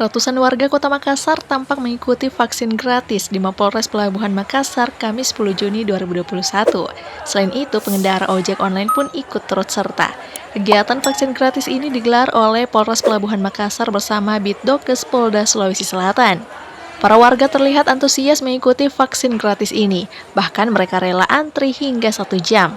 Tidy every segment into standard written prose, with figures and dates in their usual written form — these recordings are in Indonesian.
Ratusan warga Kota Makassar tampak mengikuti vaksin gratis di Mapolres Pelabuhan Makassar Kamis 10 Juni 2021. Selain itu, pengendara ojek online pun ikut turut serta. Kegiatan vaksin gratis ini digelar oleh Polres Pelabuhan Makassar bersama Bitdokes Polda Sulawesi Selatan. Para warga terlihat antusias mengikuti vaksin gratis ini, bahkan mereka rela antri hingga 1 jam.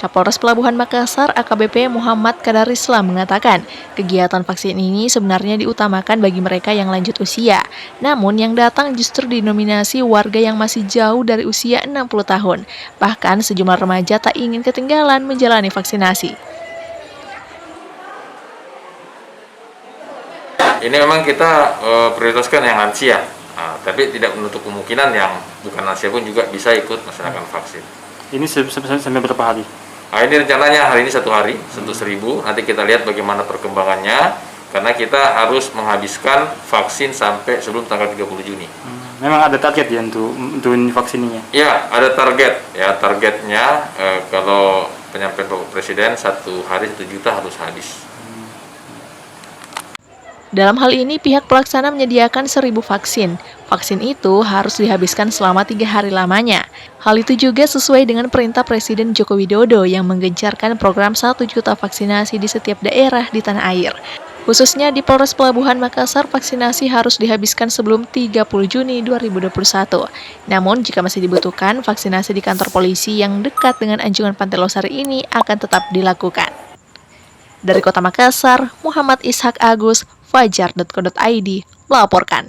Kapolres Pelabuhan Makassar AKBP Muhammad Kadarislam mengatakan, kegiatan vaksin ini sebenarnya diutamakan bagi mereka yang lanjut usia. Namun yang datang justru dinominasi warga yang masih jauh dari usia 60 tahun. Bahkan sejumlah remaja tak ingin ketinggalan menjalani vaksinasi. Ini memang kita prioritaskan yang lansia, tapi tidak menutup kemungkinan yang bukan lansia pun juga bisa ikut melaksanakan vaksin. Ini sampai berapa hari? Ini rencananya hari ini 1 hari, 1.000. Nanti kita lihat bagaimana perkembangannya, karena kita harus menghabiskan vaksin sampai sebelum tanggal 30 Juni. Memang ada target ya untuk vaksinnya? Ya, ada target. Ya, targetnya kalau penyampaian Bapak Presiden 1 hari 1 juta harus habis. Dalam hal ini, pihak pelaksana menyediakan 1.000 vaksin. Vaksin itu harus dihabiskan selama 3 hari lamanya. Hal itu juga sesuai dengan perintah Presiden Joko Widodo yang menggencarkan program 1 juta vaksinasi di setiap daerah di tanah air. Khususnya di Polres Pelabuhan Makassar, vaksinasi harus dihabiskan sebelum 30 Juni 2021. Namun, jika masih dibutuhkan, vaksinasi di kantor polisi yang dekat dengan Anjungan Pantai Losari ini akan tetap dilakukan. Dari Kota Makassar, Muhammad Ishak Agus, Fajar.co.id melaporkan.